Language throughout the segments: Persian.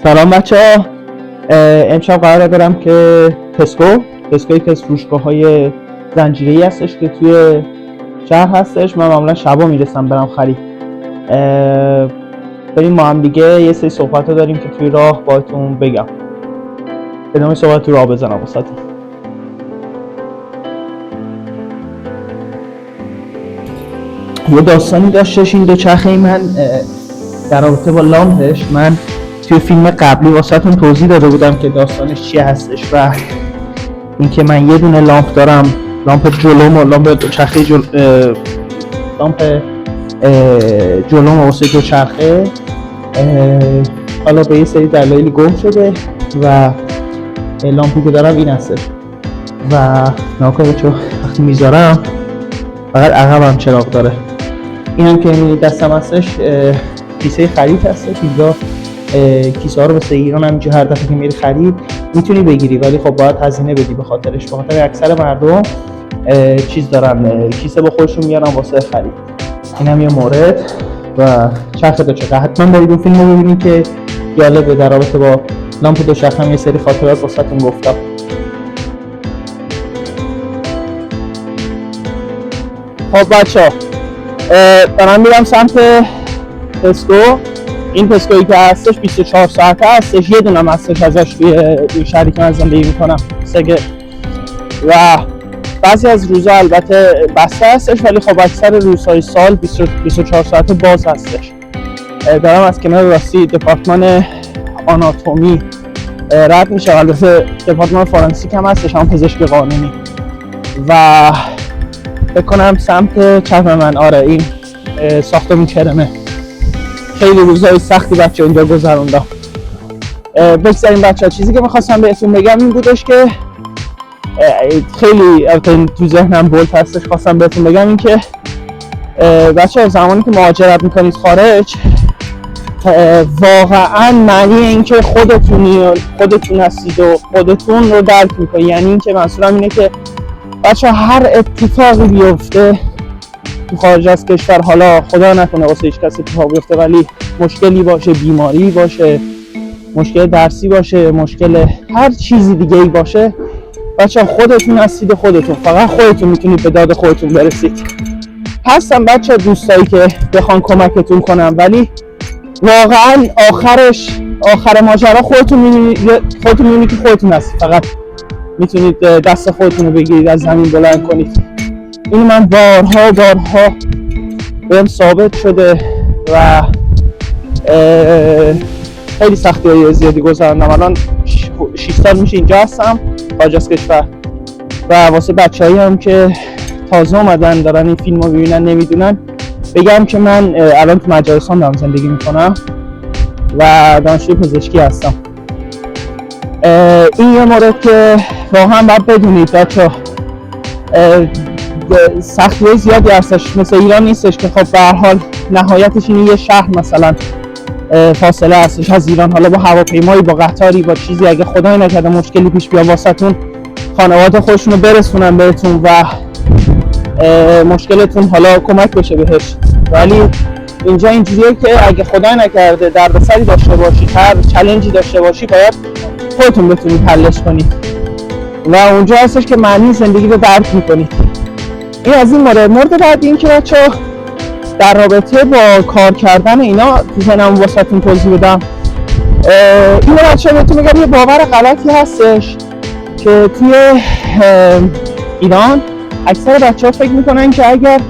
سلام بچه‌ها. امشب قرار دارم که تسکو یکی از فروشگاه‌های زنجیره‌ای هستش که توی شهر هستش. من معمولا شبا میرسم برم خرید. بریم ما هم دیگه یه سری صحبت‌ها داریم که توی راه باهاتون بگم. ادامه صحبت تو راه بزنم واسهتون. یه داستانی داشتش این دوچرخه من در رابطه با لامپش. من توی فیلم قبلی واسهتون توضیح داده بودم که داستانش چی هستش و اینکه من یه دونه لامپ دارم، لامپ جلوم و لامپ دوچرخه لامپ جلوم واسه دوچرخه حالا به یه سری دلایلی گم شده و لامپی که دارم این هستش و ناکاره چون وقتی میذارم فقط عقبم چراغ داره. این هم که میبینید دستم هستش کیسه خرید هستش. اینجا کیسه ها رو مثل ایران همینجا هر دفعه که میری خرید میتونی بگیری، ولی خب باید هزینه بدی به خاطر اکثر مردم چیز دارن، کیسه با خودشون میارن واسه خرید. این هم یه مورد و چرخ دوچرخه. حتما برید اون فیلم رو ببینید که جالبه. در رابطه با لامپ دوچرخه هم یه سری خاطرات واسهتون گفتم. خب بچه‌ها، دارم میرم سمت تسکو. این تسکویی که هستش 24 ساعته هستش، یه دونم هستش ازش توی شهری که من زندگی میکنم سگه و بعضی از روزا البته بسته هستش، ولی خب اکثر روزهای سال 24 ساعته باز هستش. دارم از کنار راستی دپارتمان آناتومی رد میشه، البته دپارتمان فورنسیک هم هستش، هم پزشک قانونی و بکنم سمت چپ من. آره این ساختمون کرمه. خیلی روزهای سختی بچه اینجا گذروندم. بگذاریم بچه ها، چیزی که میخواستم بهتون بگم این بودش که خیلی تو ذهنم بولت هستش، خواستم بهتون بگم این که بچه ها زمانی که مهاجرت میکنید خارج واقعا معنی این که خودتون هستید و خودتون رو درک میکنید. یعنی این که منظورم اینه که بچه ها هر اتفاقی بیفته تو خارج از کشور، حالا خدا نکنه واسه هیچ کس اتفاق بیفته، ولی مشکلی باشه، بیماری باشه، مشکل درسی باشه، مشکل هر چیزی دیگه ای باشه، بچه خودتون هستید و فقط خودتون میتونید به داد خودتون برسید. هستن بچه دوستایی که بخوان کمکتون کنن، ولی واقعا آخر ماجرا خودتون میبینید که خودتون هستید، فقط میتونید دست خودتون رو بگیرید از زمین بلند کنید. این من بارها بهم ثابت شده و خیلی سختی‌های زیادی گذروندم. الان 6 سال میشه اینجا هستم خارج از کشور و واسه بچه‌هایی هم که تازه اومدن دارن این فیلمو ببینن نمیدونن بگم که من الان تو مجارستان دارم زندگی میکنم و دانشجوی پزشکی هستم. این یه مورد که واقعا باید بدونید بچه‌ها، سختی‌های زیادی هستش، مثل ایران نیستش که خب به هر حال نهایتش این یه شهر مثلا فاصله هستش از ایران، حالا با هواپیمایی، با قطاری، با چیزی اگه خدای نکرده مشکلی پیش بیاد واسهتون، خانواده خودشونو برسونن بهتون و مشکلتون حالا کمک بشه بهش. ولی اینجا اینجوریه که اگه خدای نکرده دردسری داشته باشید، هر چالنجی داشته باشید، باید خودتون بتونید حلش کنید و اونجا هستش که معنی زندگی رو درک میکنید. این از این مورد بعد این که بچه‌ها در رابطه با کار کردن اینا تو ذهنم واسهتون توضیح بدم. اینو بچه‌ها بهتون میگم یه باور غلطی هستش که توی ایران اکثر بچه‌ها فکر میکنن که اگر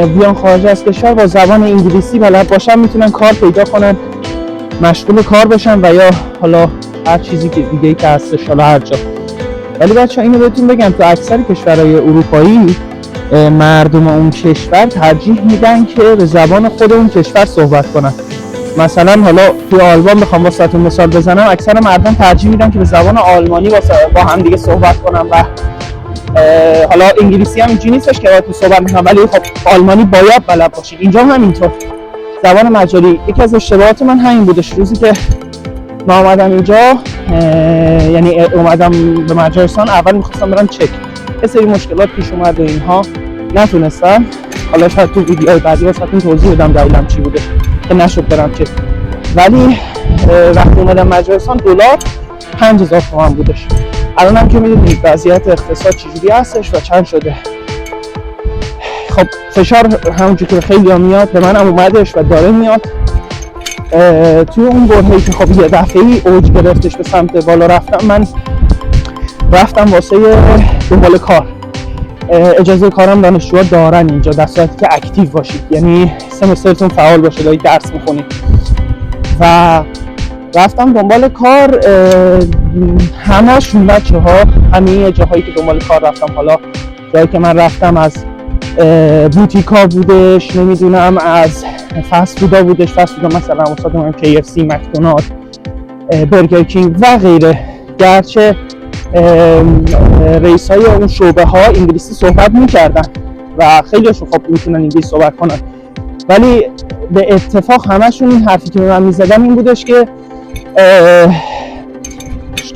بیان خارج از کشور با زبان انگلیسی بلد باشن میتونن کار پیدا کنن، مشغول کار بشن و یا حالا هر چیزی که دیگه‌ای که هستش، حالا هر جا. ولی بچه‌ها اینو بهتون بگم تو اکثر کشورهای اروپایی مردم اون کشور ترجیح میدن که به زبان خود اون کشور صحبت کنن. مثلا حالا توی آلمان بخوام واسهتون مثال بزنم، اکثر مردم ترجیح میدن که به زبان آلمانی با هم دیگه صحبت کنن و حالا انگلیسی هم اینجوری نیستش که تو صحبت میکنن، ولی خب آلمانی باید بلد باشید. اینجا هم همینطور زبان مجاری. یکی از اشتباهات من همین بودش روزی که من اومدم اینجا، یعنی اومدم به مجارستان، اول میخواستم برم چک، یه سری مشکلات پیش اومد و اینها نتونستم. حالا شاید تو ویدیوهای بعدی واسهتون توضیح بدم دلیلم چی بوده که نشد برم چک. ولی وقتی اومدم مجارستان دلار 5000 تومان بودش. الان هم که میدونید وضعیت اقتصاد چجوری هستش و چند شده. خب فشار همونجور که خیلی ها میاد به من هم اومدش و داره میاد. توی اون برهه‌ای که خب یه دفعه‌ای اوج گرفتش به سمت بالا رفتم، من رفتم واسه دنبال کار. اجازه کارم دانشجوها دارن اینجا در صورتی که اکتیو باشید، یعنی سمسترتون فعال باشه، دارید درس میخونید. و رفتم دنبال کار. همه‌شون بچه‌ها همه جاهایی که دنبال کار رفتم، حالا جایی که من رفتم از بوتیکا بودش، نمیدونم از فست فودا بودش، فست فودا مثلا مثلا من KFC، مکدونالد، برگر کینگ و غیره. گرچه رئیسای اون شعبه ها انگلیسی صحبت میکردن و خیلیشون خب میتونن انگلیسی صحبت کنن، ولی به اتفاق همشون این حرفی که من میزدم این بودش که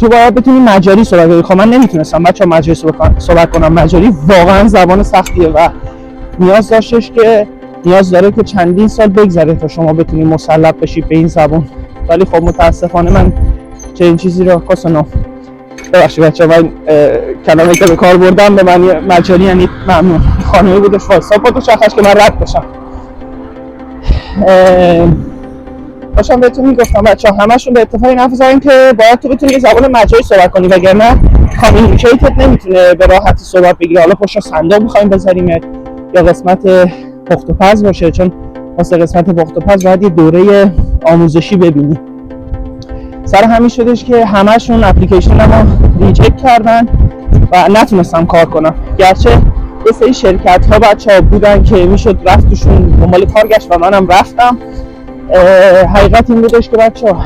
تو باید بتونی مجاری صحبت کنی. خب من نمیتونستم بچه‌ها مجاری صحبت کنم. مجاری واقعا زبان سختیه و نیاز داره که چندین سال بگذره تا شما بتونی مسلط بشید به این زبان. ولی خب متاسفانه من چنین چیزی رو کاسنو ببخشید بچه‌ها، من کلمه‌ای که به کار بردم به معنی مجاری یعنی ممنون. خانمی بودش واسه پاتو شخص که من رد بشم. داشتم بهتون میگفتم بچه‌ها همشون به اتفاق این حرف زدن که باید تو بتونی زبان مجاری صحبت کنی، وگرنه کامیونیکیتت نمیتونه به راحتی صحبت بگیره. حالا پشت صندوق می‌خوایم بذاریم یا قسمت پخت و پز باشه، چون واسه قسمت پخت و پز باید یه دوره آموزشی ببینی. سر همین شدش که همشون اپلیکیشنمو ریجکت کردن و نتونستم کار کنم. گرچه یه سری شرکت‌ها بچه‌ها بودن که میشد رفت توشون دنبال کار گشت و منم رفتم. حقیقت این بودش که بچه‌ها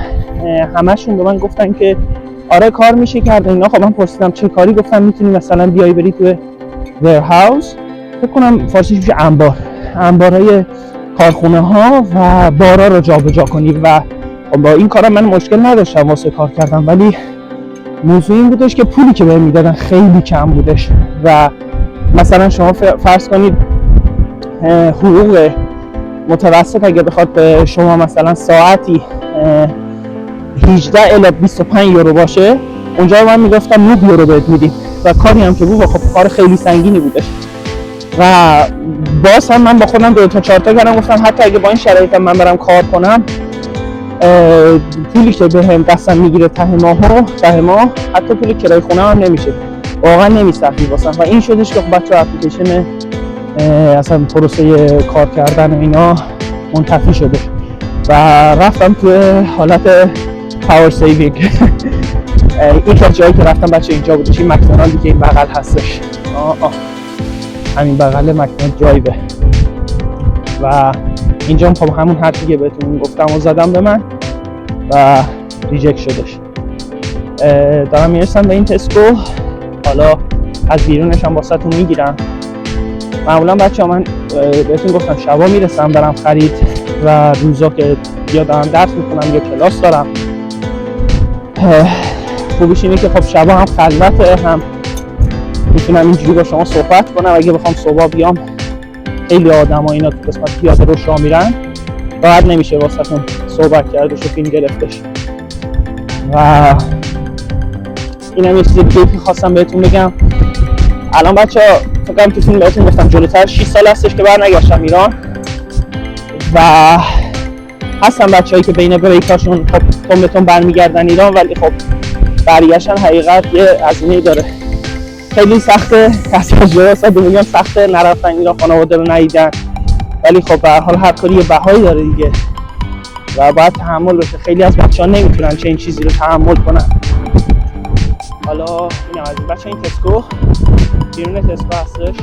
همشون به من گفتن که آره کار میشه کرد اینا. خب من پرسیدم چه کاری؟ گفتم میتونی مثلا بیای بری تو ویرهاوس، فکر کنم فارسیش میشه انبارهای کارخونه ها و بارا رو جابجا کنی. و با این کارم من مشکل نداشتم واسه کار کردم، ولی موضوع این بودش که پولی که بهم میدادن خیلی کم بودش. و مثلا شما فرض کنید حقوق متوسط اگه بخواد به شما مثلا ساعتی 18 الی 25 یورو باشه، اونجا من میگفتم 9 یورو بهت میدیم و کاری هم که بود خب کار خیلی سنگینی بودش. و باز هم من با خودم 2 تا 4 تا کردم، گفتم حتی اگه با این شرایط من برم کار کنم، پولی که بهم دستم میگیره ته ماه حتی پول کرایه خونه هم نمیشه، واقعا نمیصرفه واسم. و این شدش که بچه‌ها اپلیکیشن اصلا پروسه کار کردن و اینا منتفی شده و رفتم تو حالت پاور سیوینگ. این که جایی که رفتم بچه اینجا بودش، این مکدونالدی که این بغل هستش، همین بغل مکدونالد درایوه. و اینجا خب همون حرفی که بهتون گفتم و زدم به من و ریجکت شدش. دارم میرسم به این تسکو، حالا از بیرونش هم واسهتون میگیرم. معمولا بچه ها من بهتون گفتم شبا میرسم برم خرید و روزا که یا دارم درس میکنم یا کلاس دارم. خوبیش اینه که خب شبا هم خلوته، هم میتونم اینجوری با شما صحبت کنم. اگه بخوام صبح بیام خیلی آدم ها اینا تو قسمت پیاده رو راه میرن، راحت نمیشه واسهتون صحبت کردش و فیلم گرفتش. و اینم یه چیز دیگه که خواستم بهتون بگم. الان بچه ها فکر کنم تو فیلم بهتون گفتم جلوتر 6 سال هستش که برنگشتم ایران و هستن بچه هایی که بین بریکاشون خب تون برمیگردن ایران، ولی خب برگشتن حقیقت یه هزینه‌ای داره، خیلی سخته. کسی از جلوسا میگم سخته، نرفتن ایران، خانواده رو ندیدن، ولی خب به هر حال هر کاری یه بهایی داره دیگه و باید تحمل بشه. خیلی از بچه‌ها نمیتونن چه این چیزی رو تحمل کنن. حالا اینم از این بچه، این تسکو بیرون تسکو هستش.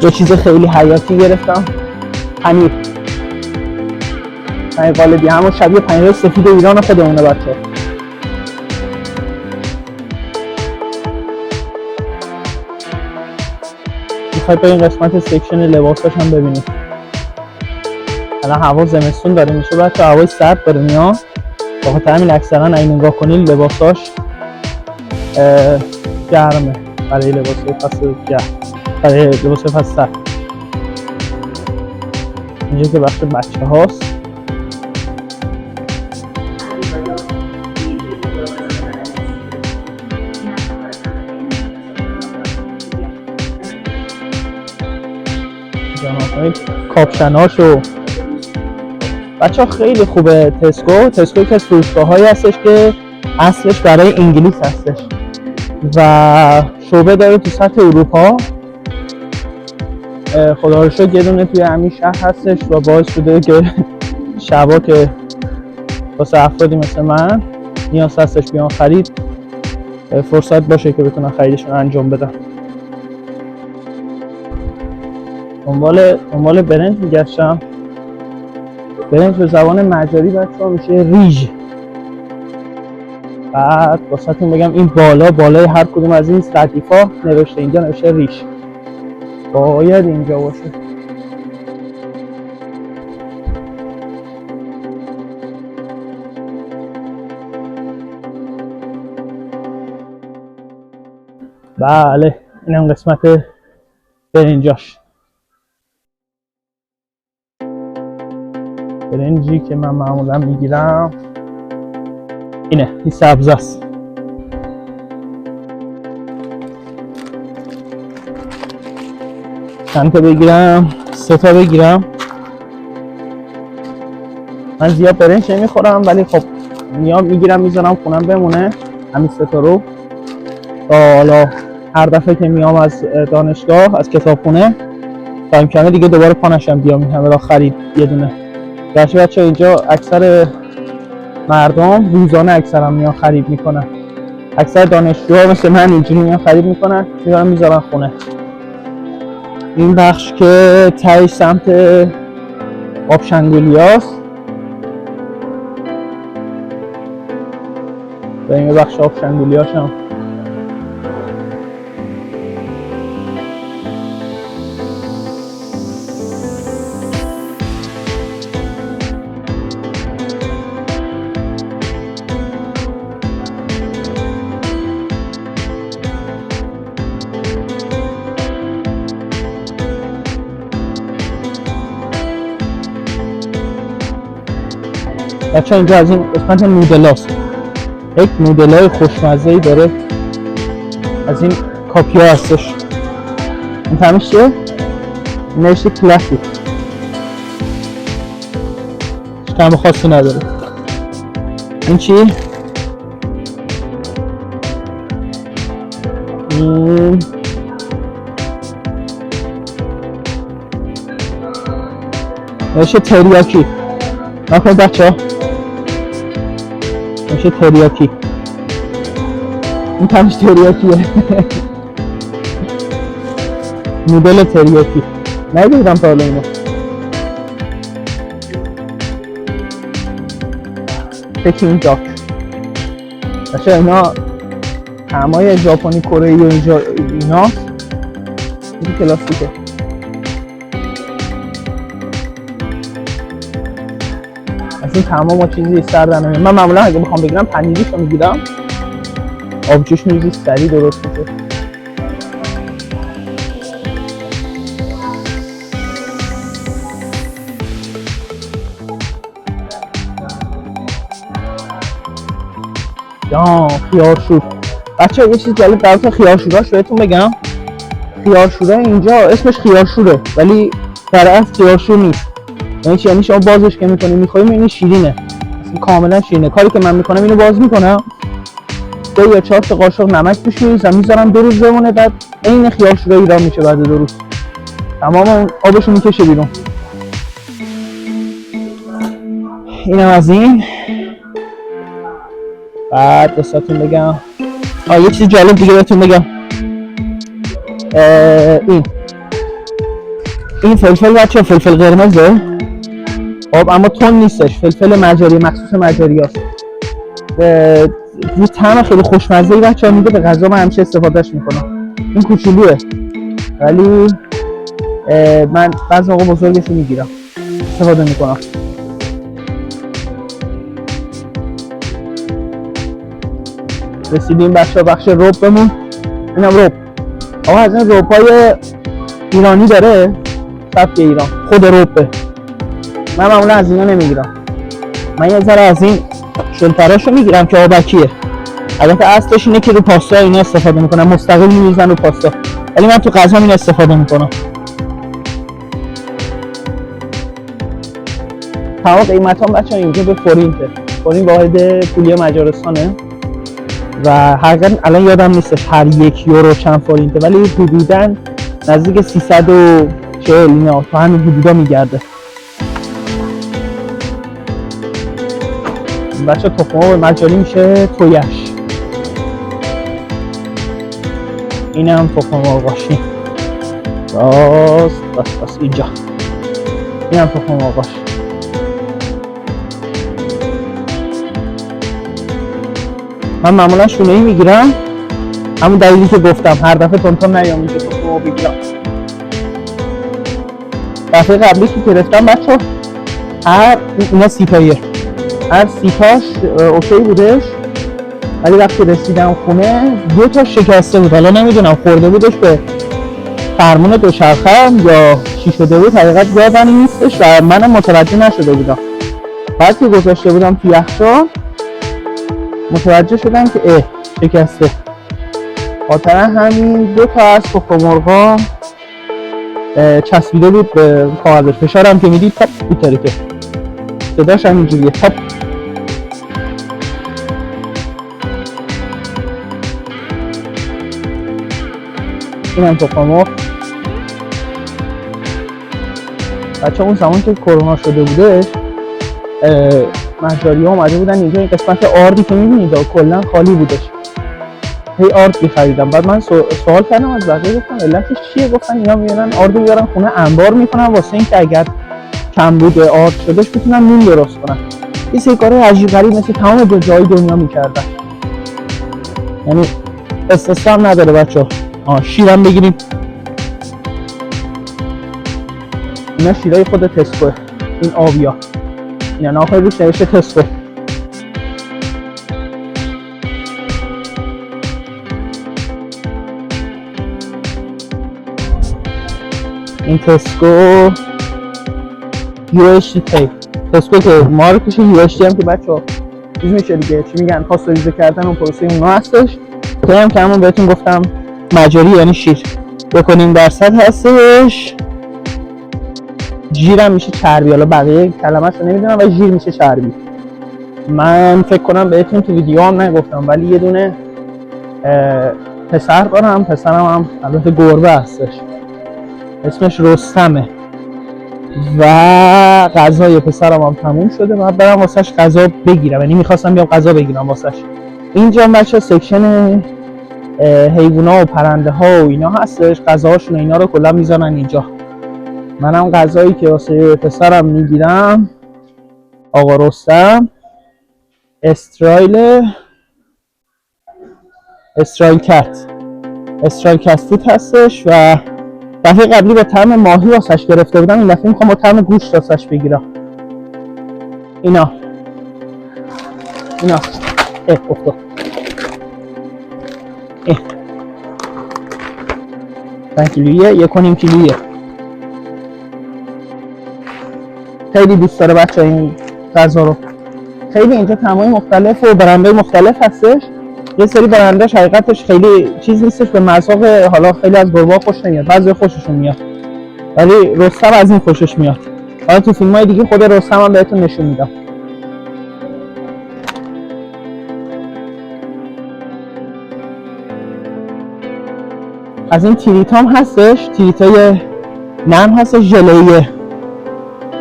یه چیز خیلی حیاتی گرفتم، پنیر قالبی، همون شبیه پنیر سفید ایران خودمونه بچه. میخواید به این قسمت سکشن لباساش هم ببینید. الان هوا زمستون داره میشه بچه، هوای سرد داره میاد، بخاطر همین اکثرا اگه نگاه کنید لباساش گرمه برای لباسای فصل گرم، برای لباسای فصل سرد. اینجا که بخش بچه هاست. کاپشناش و بچه ها خیلی خوبه. تسکو که از فروشگاه هایی هستش که اصلش برای انگلیس هستش و شعبه داره تو سطح اروپا. خدا رو شکر یه دونه توی همین شهر هستش و باعث شده که شبا که واسه افرادی مثل من نیاز هستش بیان خرید فرصت باشه که بتونن خریدشون انجام بدن. دنبال برنج میگشتم. برنج به زبان مجاری بچه‌ها میشه ریژ. بعد واسهتون بگم این بالای هر کدوم از این ردیفا نوشته، اینجا نوشته ریژ، باید اینجا باشه. بله اینم قسمت برنجاش. برنجی که من معمولا میگیرم اینه، این سبزه است. چند تا بگیرم؟ 3 تا بگیرم. من زیاد برنج نمیخورم ولی خب میام میگیرم میذارم خونم بمونه همین 3 تا رو، تا حالا هر دفعه که میام از دانشگاه از کتابخونه تا امکانه دیگه دوباره پا نشم بیام این همه را خرید یه دونه. گرچه بچه اینجا اکثر مردم روزانه اکثرا میان خرید میکنن، اکثر دانشجوها مثل من اینجوری میان خرید میکنن میبرن میذارن خونه. این بخش که تای سمت آبشنگولیاست و این بخش آبشنگولیاش هم بچه. اینجا از این قسمت نودل هاست، یک نودل های خوشمزه‌ای داره از این کاپی ها هستش. این تمیش چیه؟ نوشته کلاسیک، طعم خاصی نداره. این چی؟ این نوشته تریاکی. نکنید بچه ها میشه تریاکی، این تمش تریاکیه. نودل تریاکی ندیدم تا حالا اینو. پکینگ داک بچه، اینا همای ژاپنی کره و اینا این کلاسیکه. این تمام چیزی سردن نمیاد. من معمولا اگه بخوام بگیرم پنیریشو میگیرم، آبجوش میریزی سریع درست میشه. خیارشور بچه، یه چیز جالب در مورد خیارشوراش بهتون بگم. خیارشورا اینجا اسمش خیارشوره ولی در اصل خیارشور نیست. یعنی شما بازش که میکنی میخوایی این شیرینه، اصلا کاملا شیرینه. کاری که من میکنم اینو باز میکنم 2 یا 4 تا قاشق نمک توش میریزم میذارم 2 روز بمونه، بعد عین خیارشور ایران میشه بعد 2 روز تمام آبشو میکشه بیرون. اینم از این. بعد بساتون بگم یه چیز جالب دیگه بهتون بگم. این این فلفل بچه فلفل قرمزه، خب اما تون نیستش، فلفل مجاری مخصوص مجاری هست. یه طعم خیلی خوشمزه‌ای بچه ها میده به غذا، من همیشه استفادهش میکنم. این کوچولوه ولی من بعضی موقع بزرگش رو میگیرم استفاده میکنم. رسیدیم بچه ها بخش رب بمون. اینم رب. آقا از این رب های ایرانی داره، سبک ایران، خود ربه. من معمولا از اینا نمیگیرم، من یه ذره از این شلتراشو میگیرم که آبکیه. البته اصلش اینه که رو پاستا اینا استفاده میکنم، مستقل میریزن رو پاستا، ولی من تو غذا این استفاده میکنم. تمام قیمت هم بچه اینجا به فورینته. فورین واحد پولی مجارستانه و حقیقتا الان یادم نیستش هر 1 یورو چند فورینته، ولی حدوداً نزدیک 340 اینا تو همین حدودا میگرده. بچه تخم مرغ مجاری میشه تویش. این هم تخم مرغاشی راست بس اینجا. این هم تخم مرغاش. من معمولا شونه‌ای میگیرم، همون دلیلی که گفتم هر دفعه تون نیام اینجا تخم مرغ بگیرم. دفعه قبلی که گرفتم بچه هر اینا 30 تاییه، هر 30 تاش اوکی بودش، ولی وقتی رسیدم خونه 2 تا شکسته بود. حالا نمیدونم خورده بودش به فرمون دوچرخه‌ام یا چی شده بود، حقیقت یادم نیستش و منم متوجه نشده بودم. بعد که گذاشته بودم تو یخچال متوجه شدم که شکسته. خاطر همین 2 تا از تخم مرغ‌ها چسبیده بود به کاغذ. فشارم که میدید تاپ میترکه، صداش هم اینجوریه تاپ. این هم تخم مرغ. بچه اون زمان که کرونا شده بودش مجاری ها اومده بودن اینجا، این قسمت آردی که میبینید کلا خالی بودش، هی آرد میخریدم. بعد من سوال کردم از بقیه، گفتم علتش چیه؟ گفتن اینا میارن آردو میارن خونه انبار میکنن واسه این که اگر کمبود آرد شدش بتونن نون درست کنن. این سری کارهای عجیب غریب مثل تمام جای دنیا میکردن، یعنی استثنا هم نداره بچه ها. شیرم بگیریم، اینا شیرای خود تسکوه، این آبیا، اینا ناخواه روش نوشته تسکو. این تسکو UHT تیپ، تسکو که مارکش UHT هم که بچه ها چیز میشه دیگه، چی میگن، پاستوریزه کردن و پروسه اونا هستش. که هم که همون بهتون گفتم مجاری یعنی شیر 2.5% هستش. جیرم میشه چربی، حالا بقیه کلمه‌ش رو نمیدونم و جیر میشه چربی. من فکر کنم بهتون تو ویدیو هم نگفتم ولی یه دونه پسر دارم، پسرم هم البته گربه هستش، اسمش رستمه و غذای پسرم هم تموم شده، من برم واسش غذا بگیرم، یعنی میخواستم بیام غذا بگیرم واسش. اینجا بچه سکشن حیوونا و پرنده ها و اینا هستش، غذاهاشون اینا رو کلا میذارن اینجا. منم غذایی که واسه پسرم میگیرم آقا رستم استرایل کت فود هستش و دفعه قبلی با طعم ماهی واسش گرفته بودم، این دفعه میخوام با طعم گوشت واسش بگیرم. اینا افتاد 5 کیلویه، 1.5 کیلویه. خیلی دوست داره بچه این غذا رو. خیلی اینجا طعمای مختلف و برندهای مختلف هستش. یه سری برنداش حقیقتش خیلی چیز نیستش، به مذاق حالا خیلی از گربه‌ها خوش نمیاد، بعضی خوششون میاد، ولی رستم از این خوشش میاد. حالا تو فیلم‌های دیگه خود رستم هم بهتون نشون میدم. از این تریت هم هستش، تریتای نرم هستش، ژله‌ایه.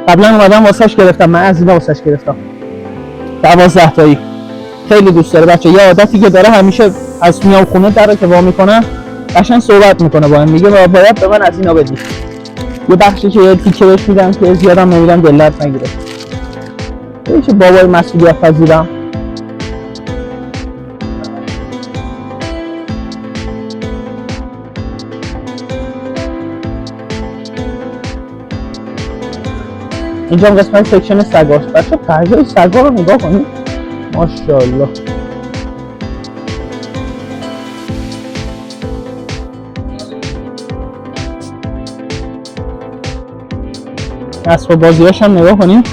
قبلا اومدم واسش گرفتم، من از اینا واسش گرفتم 12 تایی. خیلی دوست داره بچه. یه عادتی که داره همیشه از میام خونه در رو که وا میکنه قشنگ صحبت میکنه با هم، میگه باید به من از اینا بدی. یه بخشی که یه تیکه بهش میدم که زیادم نمیدم دلت نگیره. چه بابای مسئولیت پذیرم. اینجا هم قسمت سکشن سگاست. بچه غذای سگا رو نگاه کنید، ماشاءالله. اسباب بازیاش هم نگاه کنید.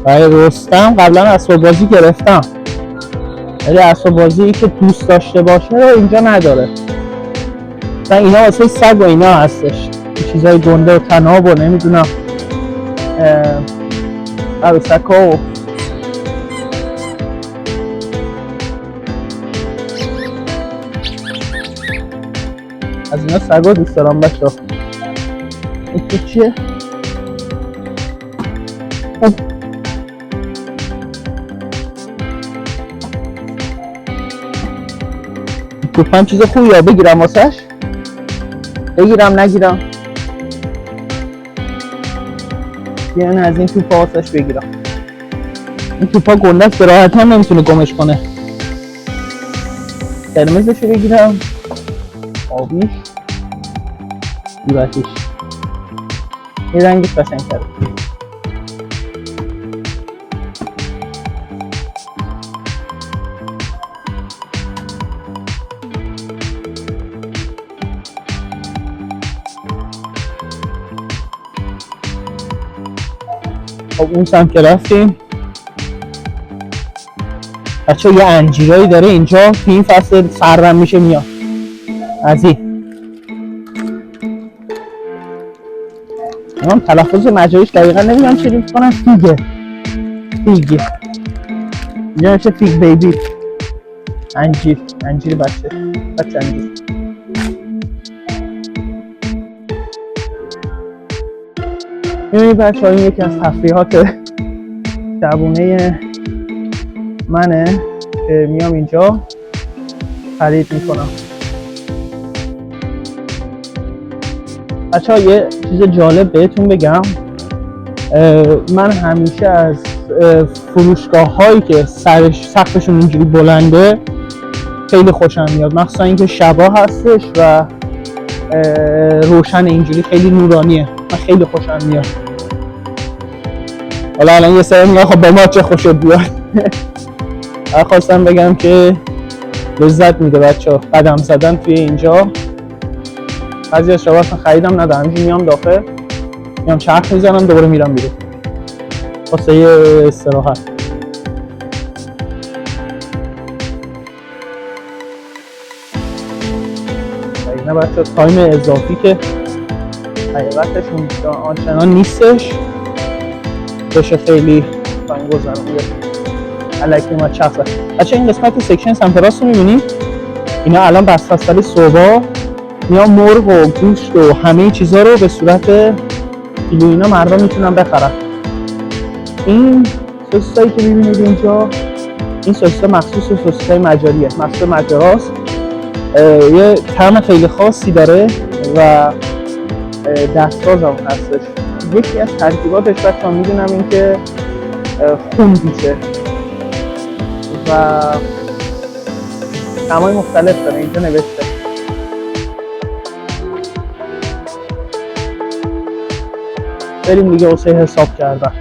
برای رستم قبلا اسباب بازی گرفتم، ولی اسباب بازی که دوست داشته باشه رو اینجا نداره. مثلا اینا واسه سگ و اینا هستش، چیزای گنده و طناب و نمیدونم عروسک ها و از اینا سگا دوست دارم بچه ها. این تو چیه؟ توپم چیز خوبی ها، بگیرم واسش؟ بگیرم نگیرم؟ بیان از این توپا واسش بگیرم. این توپا گنده است، به راحتی هم نمیتونه گمش کنه. قرمزشو بگیرم، آبیش، صورتیش، این رنگش قشنگ کرده. خب اون سمت که رفتیم بچه یه انجیرایی داره اینجا که این فصل سرم میشه میاد از این. من تلفظ مجاریش دقیقا نمیدونم چی ریز کنم. فیگه اینجا میشه فیگ بیبی، انجیر بچه انجیر. میبینید بچه ها این یکی از تفریحات شبونه منه که میام اینجا خرید میکنم. بچه ها یه چیز جالب بهتون بگم، من همیشه از فروشگاه هایی که سقفشون اینجوری بلنده خیلی خوشم میاد، مخصوصا اینکه شبا هستش و روشن اینجوری خیلی نورانیه، من خیلی خوشم میاد. حالا الان یه سری میگن خب به ما چه خوشت بیاد. من خواستم بگم که لذت میده بچه‌ها قدم زدن توی اینجا. بعضی از شبا اصلا خریدم ندارم، همینجوری میام داخل، میام چرخ میزنم دوباره میرم بیرون واسه یه استراحت. نه بچه تایم اضافی که حقیقتش آنچنان نیستش بشه خیلی تایم گذرونده الکی ما چخصه. بچه این قسمت سکشن سمت راست رو میبینید، اینا الان بس فصل صبح میان مرغ و گوشت و همه چیزا رو به صورت کیلو اینا مردم میتونن بخرن. این سوسیسایی که میبینید اینجا، این سوسیسا مخصوص سوسیسای مجاریه، مخصوص مجاراست. یه طعم خیلی خاصی داره و دستساز هم هستش. یکی از ترکیباتش بچه‌ها میدونم این که خون پیشه و طعمای مختلف داره، اینجا نوشته. بریم دیگه واسه حساب کردن.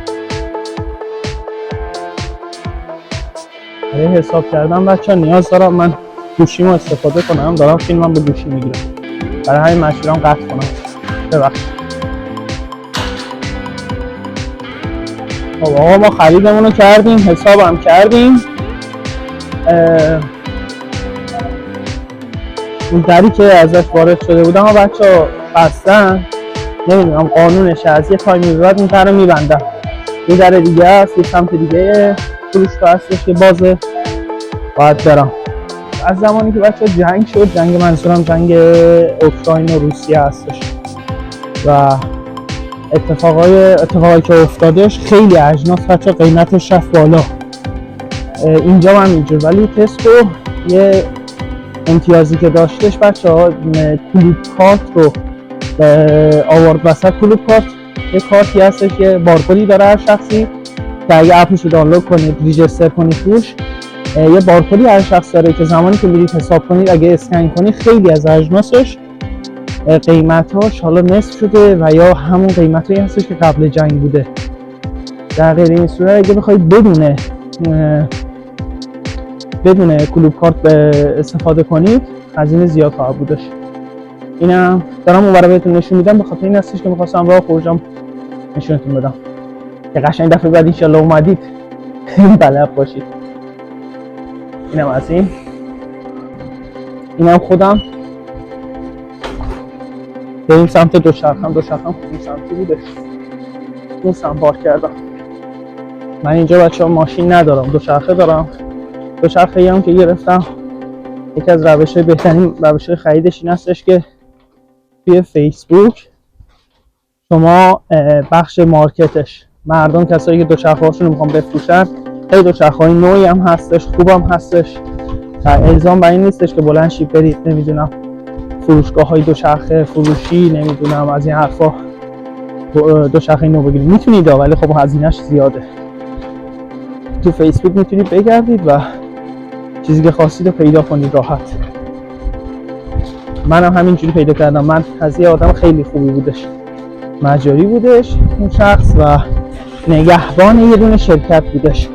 برای حساب کردن بچه‌ها نیاز دارم من گوشیمو استفاده کنم، دارم فیلمم با گوشی میگیرم، برای همین مشورم قطع کنم. ببخشید. خب آقا ما خریدمونو کردیم، حسابم کردیم. اون دری که ازش وارد شده بودم ها بچه‌ها بستن، نمیدونم قانونشه، از یه تایمی به بعد این در رو میبندن. یه در دیگه هست، یه سمت دیگه فروشگاه هستش که بازه، باید برم. از زمانی که بچه جنگ شد، جنگ منظورم جنگ اوکراین و روسیه هستش و اتفاقایی که افتادش خیلی اجناس بچه قیمتش رفت بالا. اینجا هم اینجور، ولی تسکو یه امتیازی که داشتش بچه ها کلید کارت رو آورد وسط کلوب کارت. یه کارتی هست که بارکدی داره هر شخصی که اگه اپش رو دانلود کنید ریجستر کنید توش یه بارکدی هر شخص داره که زمانی که میرید حساب کنید اگه اسکن کنید خیلی از اجناسش قیمتاش حالا نصف شده و یا همون قیمتایی هستش که قبل جنگ بوده. در غیر این صورت اگه بخواید بدون کلوب کارت استفاده کنید هزینه زیاد خواهد بودش. اینم دارم اونورا بهتون نشون میدم به خاطر این هستش که می‌خواستم راه خروجم نشونتون بدم که قشنگ دفعه بعد انشالله اومدید بلد باشید. اینم از اینم خودم بریم سمت دوچرخم این سمتی بودش، این سمت پارک کردم. من اینجا بچه‌ها ماشین ندارم، دوچرخه دارم. دوچرخه هم که گرفتم یکی از بهترین روش‌های خریدش این هستش که توی فیسبوک شما بخش مارکتش مردم کسایی که دوچرخه‌هاشون رو میخوان بفروشن خیلی دوچرخه‌های نوعی هم هستش، خوبم هستش. الزام بر این نیستش که بلند شید برید نمیدونم فروشگاه‌های دوچرخه فروشی نمیدونم از این حرفا دوچرخه نو بگیرید. میتونید ولی خب هزینه‌اش زیاده. تو فیسبوک میتونید بگردید و چیزی که خواستید رو پیدا کنید راحت. منم همینجوری پیدا کردم. من از یه آدم خیلی خوبی بودش، مجاری بودش اون شخص و نگهبان یه دونه شرکت بودش.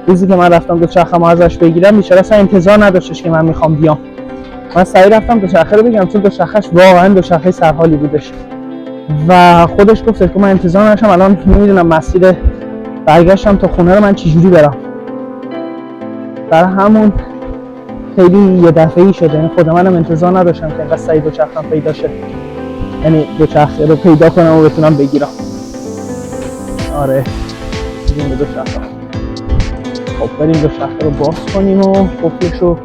روزی که من رفتم دوچرخه‌مو ازش بگیرم بیچاره اصلا انتظار نداشتش که من میخوام بیام. من سعی رفتم دوچرخه رو بگیرم چون دوچرخه‌اش واقعا دوچرخه سرحالی بودش و خودش گفت که من انتظار نداشتم الان نمیدونم مسیر برگشتم تا خونه رو من چجوری برم. در همون خیلی یه دفعه‌ای شده، یعنی خود منم انتظار نداشتم که انقدر سعی دوچرخه‌ام پیدا شه، یعنی دوچرخه رو پیدا کنم و بتونم بگیرم. آره بریم به دوچرخه. خب بریم دوچرخه رو باز کنیم و قفلش رو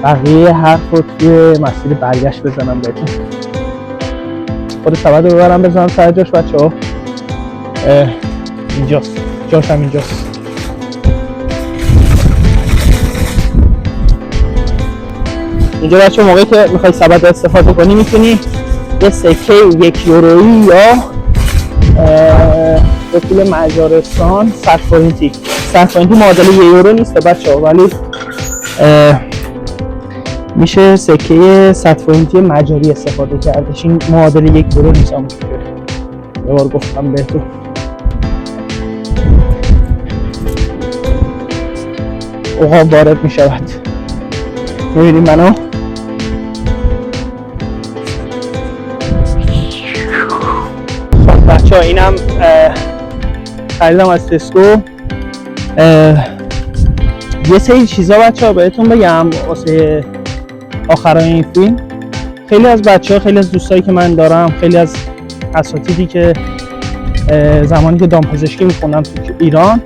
بقیه حرف رو توی مسیر برگشت بزنم بهتون. خود سبد رو ببرم بزنم سر جاش بچه‌ها. اینجاست، جاش هم اینجاست. اینجا بچه موقعی که میخوای سبد استفاده کنی میتونی یه سکه 1 یورویی یا به پول مجارستان 100 فرنتی معادل 1 یورو نیست بچه ها، ولی میشه سکه 100 فرنتی مجاری استفاده کردش. این معادل 1 یورو نیست. یه بار گفتم بهتون. عقاب وارد میشود. میبینیم منو بچه ها. اینم خریدم از تسکو. یه سری چیزا بچه ها بهتون بگم واسه آخرای این فیلم. خیلی از بچه ها، خیلی از دوستایی که من دارم، خیلی از اساتیدی که زمانی که دامپزشکی میخوندم تو ایران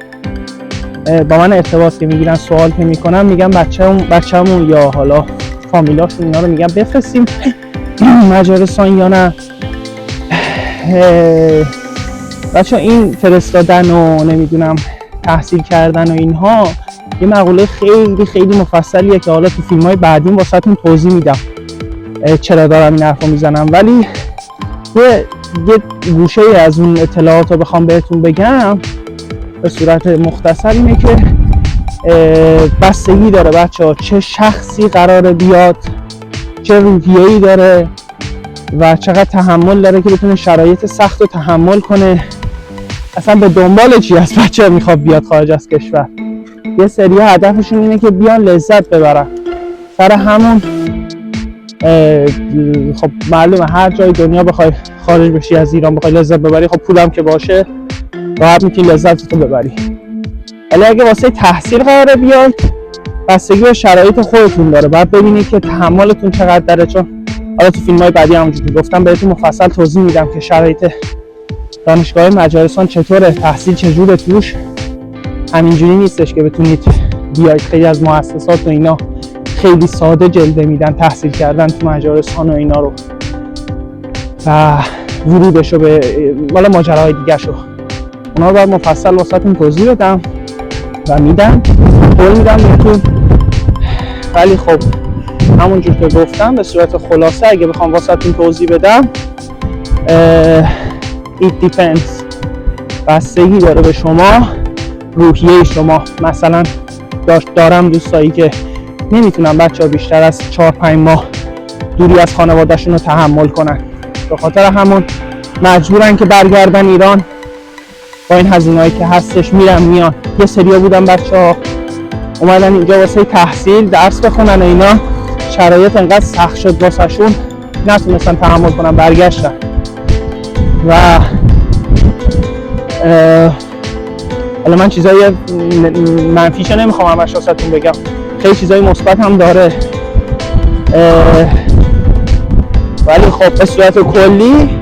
با من ارتباط که میگیرن، سوال که میکنن، میگن بچه‌مون یا حالا فامیلاشون اینا رو میگن بفرستیم مجارستان یا نه. بچه این فرستادن و نمیدونم تحصیل کردن و اینها یه مقوله خیلی خیلی مفصلیه که حالا تو فیلم‌های بعدیم واسهتون توضیح میدم چرا دارم این حرفو میزنم. ولی یه گوشه از اون اطلاعات رو بخوام بهتون بگم به صورت مختصر اینه که بستگی داره بچه‌ها چه شخصی قراره بیاد، چه روحیه‌ای داره و چقدر تحمل داره که بتونه شرایط سخت رو تحمل کنه. اصلا به دنبال چی از بچه میخواد بیاد خارج از کشور. یه سری هدفشون اینه که بیان لذت ببرن. سر همون خب معلومه هر جای دنیا بخوای خارج بشی از ایران بخوای لذت ببری، خب پولم که باشه راحت میتونی لذتتو ببری. ولی اگه واسه تحصیل قراره بیاید بستگی به شرایط خودتون داره. باید ببینید که تحملتون چقدر داره، چون حالا تو فیلم‌های بعدی همونجوری گفتم بهتون مفصل توضیح میدم که شرایط دانشگاه مجارستان چطوره، تحصیل چجوره توش. همینجوری نیستش که بتونید بیاید. خیلی از مؤسسات و اینا خیلی ساده جلوه میدن تحصیل کردن تو مجارستان و اینا رو و ورودشو به والا ماجراهای دیگه شو اونا رو باید مفصل واسهتون توضیح بدم و میدم قول میدم بهتون. ولی خب همونجور که گفتم به صورت خلاصه اگه بخوام واسهتون توضیح بدم it depends، بستگی داره به شما، روحیه شما. مثلا دارم دوستایی که نمیتونن بچه ها بیشتر از 4-5 ماه دوری از خانوادهشون رو تحمل کنن، به خاطر همون مجبورن که برگردن ایران، با این هزینه‌ای که هستش میرن میان. یه سریا بودن بچه ها اومدن اینجا واسه تحصیل درس بخونن و اینا، شرایط انقدر سخت شد واسهشون نتونستن تحمل کنن، برگشتن. و حالا من چیزای منفیشو نمیخوام همش واسهتون بگم، خیلی چیزای مثبت هم داره، ولی خب به صورت کلی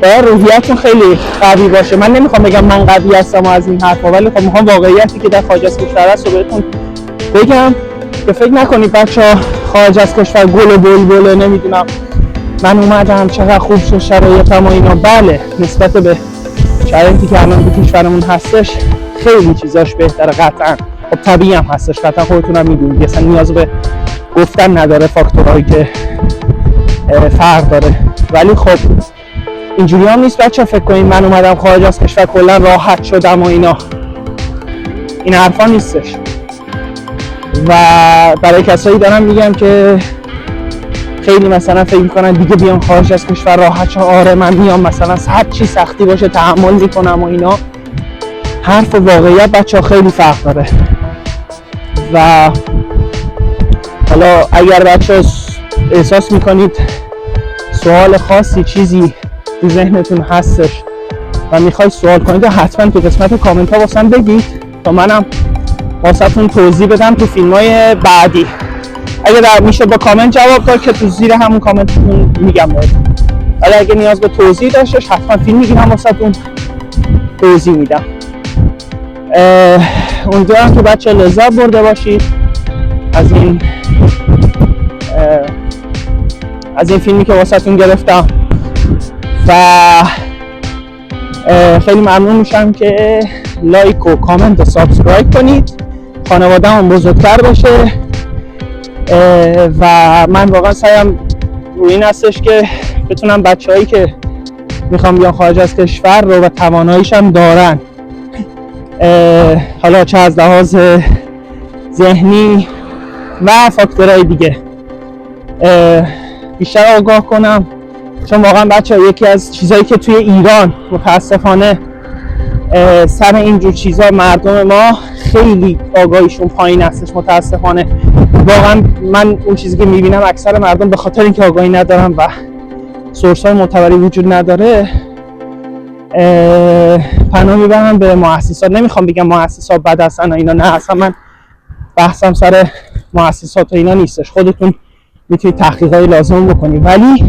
باید روحیه‌تون خیلی قوی باشه. من نمیخوام بگم من قوی هستم و از این حرفا، ولی خب میخوام واقعیتی که در خارج از کشور است رو بهتون بگم که فکر نکنید بچه‌ها خارج از کشور گل و بلبله، نمیدونم من اومدم چقدر خوب شد شرایطم و اینا. بله نسبت به شرایطی که الان تو کشورمون هستش خیلی چیزاش بهتره قطعا، خب طبیعی هم هستش قطعا، خودتونم میدونید، اصلا نیاز به گفتن نداره فاکتورهایی که فرق داره. ولی خب اینجوری هم نیست بچه ها فکر کنید من اومدم خارج از کشور کلا راحت شدم و اینا، این حرفا نیستش. و برای کسایی دارم میگم که خیلی مثلا فکر میکنن دیگه بیام خارج از کشور راحت شم، آره من میام مثلا هر چی سختی باشه تحمل میکنم و اینا، حرف و واقعیت بچه ها خیلی فرق داره. و حالا اگر بچه ها احساس میکنید سوال خاصی چیزی تو ذهنتون هستش و میخواید سوال کنید، حتما تو قسمت کامنت ها واسم بگید تا منم واسهتون توضیح بدم تو فیلم های بعدی. اگه در میشه با کامنت جواب داد که تو زیر همون کامنتتون میگم بهتون، ولی اگه نیاز به توضیح داشتش حتما فیلم میگیرم واسهتون توضیح میدم. امیدوارم که بچه لذت برده باشید از این فیلمی که واسهتون گرفتم و خیلی ممنون میشم که لایک و کامنت و سابسکرایب کنید، خانواده هم بزرگتر بشه. و من واقعا سعیم روی این هستش که بتونم بچه هایی که میخوام بیان خارج از کشور رو و تواناییش هم دارن، حالا چه از لحاظ ذهنی و فاکتورهای دیگه بیشتر آگاه کنم. چون واقعا بچه ها یکی از چیزهایی که توی ایران متاسفانه سر اینجور چیزا مردم ما خیلی آگاهیشون پایین هستش متاسفانه. واقعا من اون چیزی که میبینم اکثر مردم به خاطر اینکه آگاهی ندارن و سورس های معتبری وجود نداره پناه میبرن به مؤسسات. نمیخوام بگم مؤسسات بد هستن و اینا، نه اصلا من بحثم سر مؤسسات و اینا نیستش، خودتون میتونید تحقیقات لازم بکنید، ولی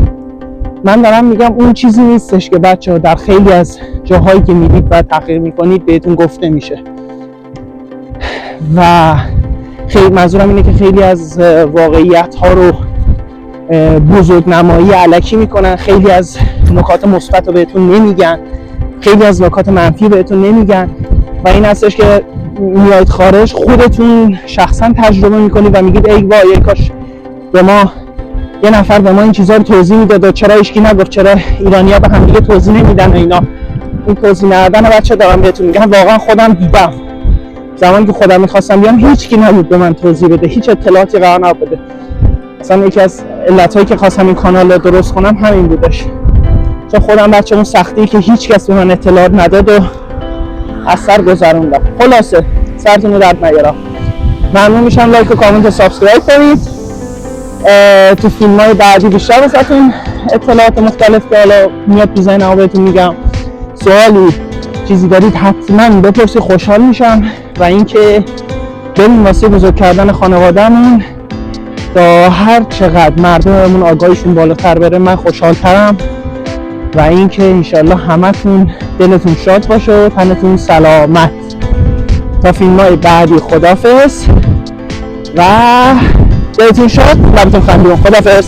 من دارم میگم اون چیزی نیستش که بچه ها در خیلی از جاهایی که میرید و تحقیق میکنید بهتون گفته میشه. و خیلی منظورم اینه که خیلی از واقعیت ها رو بزرگ نمایی الکی میکنن، خیلی از نکات مثبت رو بهتون نمیگن، خیلی از نکات منفی بهتون نمیگن و این هستش که میاید خارج خودتون شخصا تجربه میکنید و میگید ای وای کاش به ما یه نفر به ما این چیزا رو توضیح میداد و چرا هیچکی نگفت، چرا ایرانی‌ها به هم دیگه توضیح نمیدن و اینا. این توضیح ندادن بچه دارم بهتون میگم، واقعا خودم دیدم زمانی که خودم میخواستم بیام هیچکی نبود به من توضیح بده، هیچ اطلاعاتی قرار نبوده. مثلا یکی از علتایی که خواستم این کانال رو درست کنم همین بودش، چون خودم بچه اون سختی که هیچ کس به من اطلاعات نداد و از سر گذروندم. خلاصه سرتون رو درد نیارم. ممنون میشم لایک و کامنت و سابسکرایب کنید. تو فیلم های بعدی بیشتر واسهتون اطلاعات مختلف که حالا میاد تو ذهنم بهتون میگم. سوالی چیزی دارید حتما بپرسید، خوشحال میشم. و اینکه بریم واسه بزرگ کردن خانواده‌مون تا هر چقدر مردممون آگاهیشون بالاتر بره من خوشحالترم. و اینکه انشالله همتون دلتون شاد باشه و تنتون سلامت. تا فیلم‌های بعدی خداحافظ و دلتون شاد، لبتون خندون. خداحافظ.